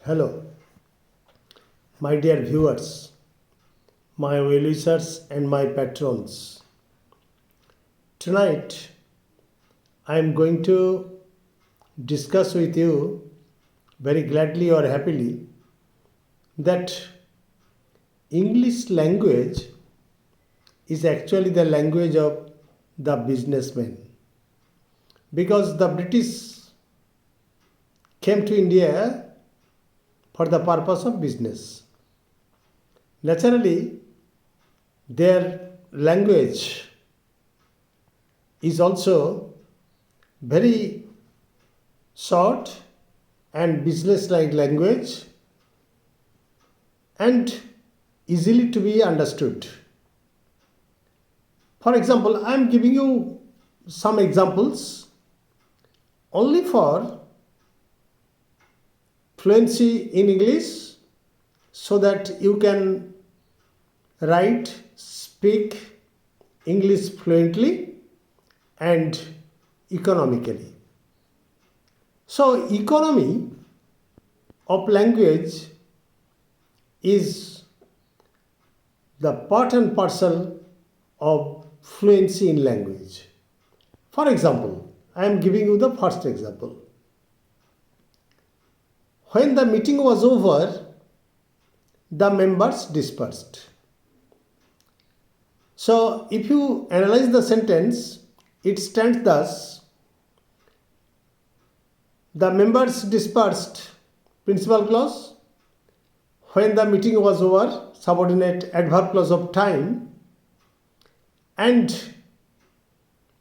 Hello, my dear viewers, my well-wishers and my patrons. Tonight, I am going to discuss with you very gladly or happily that English language is actually the language of the businessman, because the British came to India for the purpose of business. Naturally, their language is also very short and business-like language and easily to be understood. For example, I am giving you some examples only for fluency in English, so that you can write, speak English fluently and economically. So, economy of language is the part and parcel of fluency in language. For example, I am giving you the first example. When the meeting was over, the members dispersed. So, if you analyze the sentence, it stands thus: the members dispersed, principal clause. When the meeting was over, subordinate adverb clause of time, and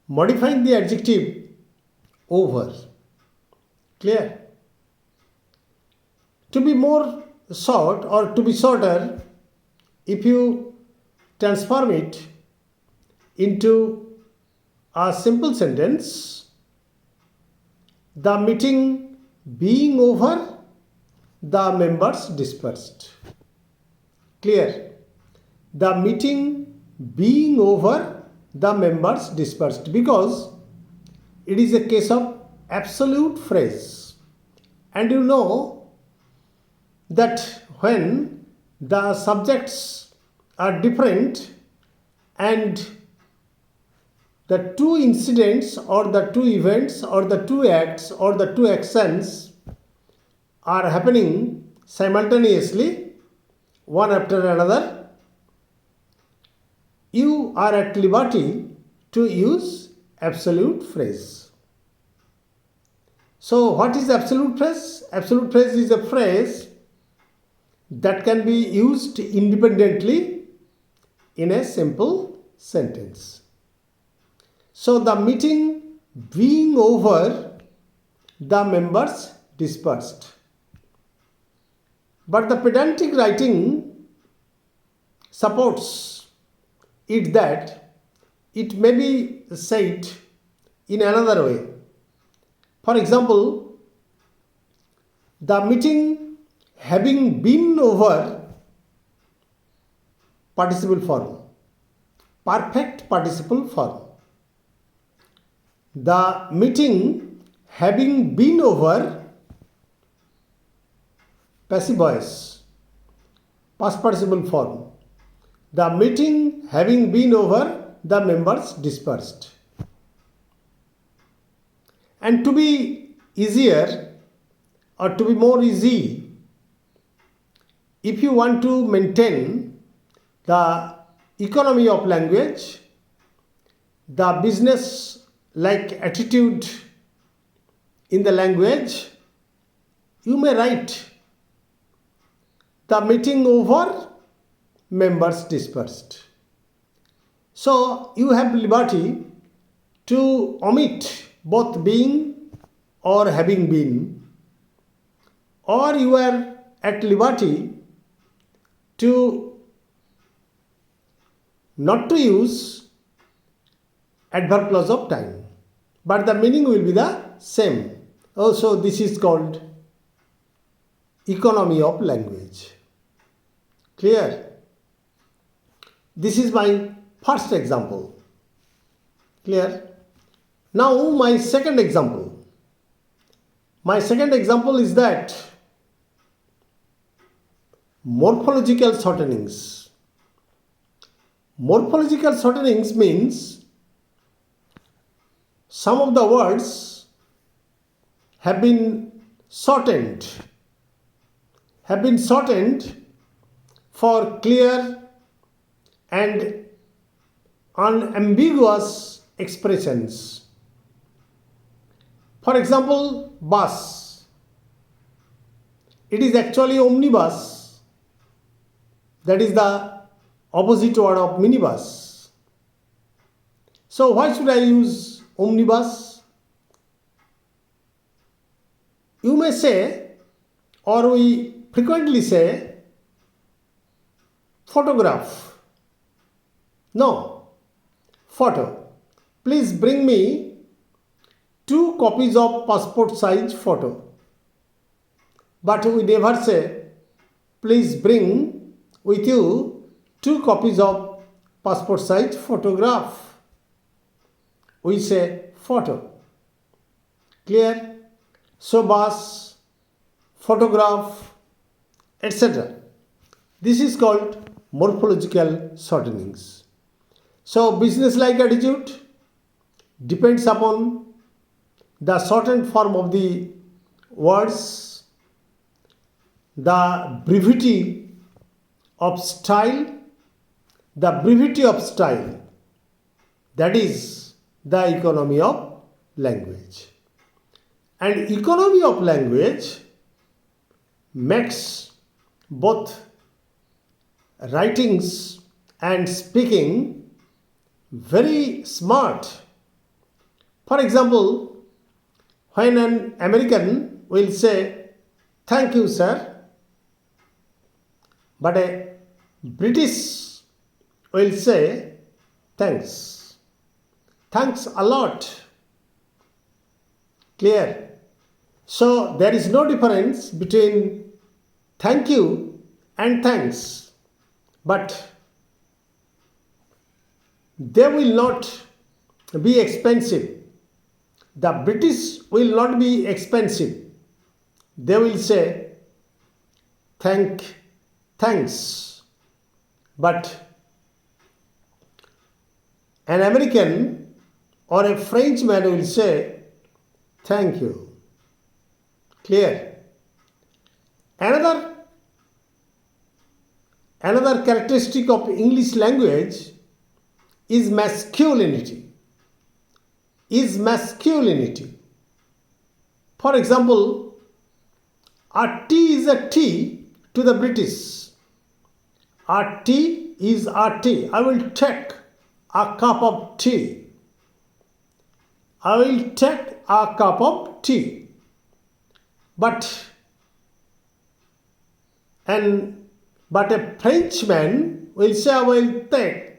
modifying the adjective over. Clear? To be more short or to be shorter, if you transform it into a simple sentence, the meeting being over, the members dispersed. Clear? The meeting being over, the members dispersed, because it is a case of absolute phrase. And you know that when the subjects are different and the two incidents or the two events or the two acts or the two actions are happening simultaneously, one after another, you are at liberty to use absolute phrase. So, what is absolute phrase? Absolute phrase is a phrase that can be used independently in a simple sentence. So, the meeting being over, the members dispersed. But the pedantic writing supports it that it may be said in another way. For example, the meeting having been over, participle form, perfect participle form. The meeting having been over, passive voice, past participle form. The meeting having been over, the members dispersed. And to be easier or to be more easy, if you want to maintain the economy of language, the business like attitude in the language, you may write the meeting over, members dispersed. So you have liberty to omit both being or having been, or you are at liberty to not to use adverb clause of time, but the meaning will be the same. Also, this is called economy of language. Clear? This is my first example. Clear? Now my second example. My second example is that Morphological shortenings. Morphological shortenings means some of the words have been shortened for clear and unambiguous expressions. For example, bus. It is actually omnibus. That is the opposite word of minibus. So why should I use omnibus? You may say, or we frequently say, photograph. No, photo. Please bring me 2 copies of passport size photo. But we never say, please bring with you 2 copies of passport size photograph. We say photo. Clear? So bus, photograph, etc. This is called morphological shortenings. So business-like attitude depends upon the shortened form of the words, the brevity of style, that is the economy of language. And economy of language makes both writings and speaking very smart. For example, when an American will say, "Thank you, sir," but a British will say, "Thanks. Thanks a lot." Clear? So there is no difference between thank you and thanks, but they will not be expensive. The British will not be expensive. They will say thanks. But an American or a Frenchman will say thank you. Clear? Another characteristic of English language is masculinity. For example, a tea is a tea to the British. A tea is a tea. I will take a cup of tea. But a Frenchman will say, I will take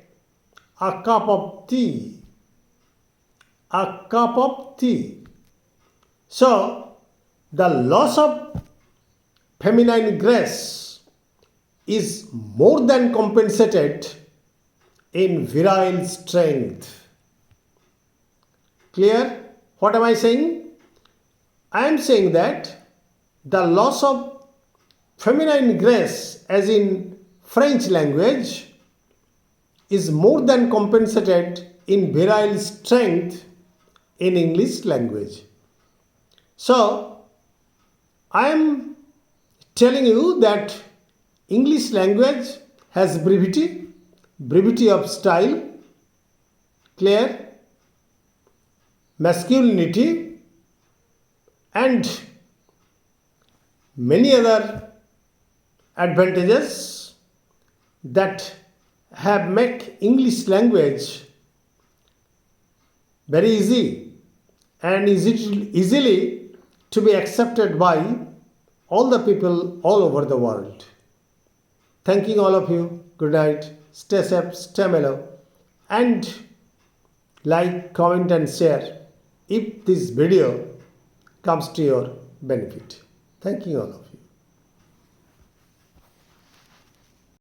a cup of tea. So, the loss of feminine grace is more than compensated in virile strength. Clear? What am I saying? I am saying that the loss of feminine grace, as in French language, is more than compensated in virile strength in English language. So, I am telling you that English language has brevity of style, clear, masculinity, and many other advantages that have make English language very easy and easily to be accepted by all the people all over the world. Thanking all of you. Good night. Stay safe, stay mellow, and like, comment and share if this video comes to your benefit. Thanking all of you.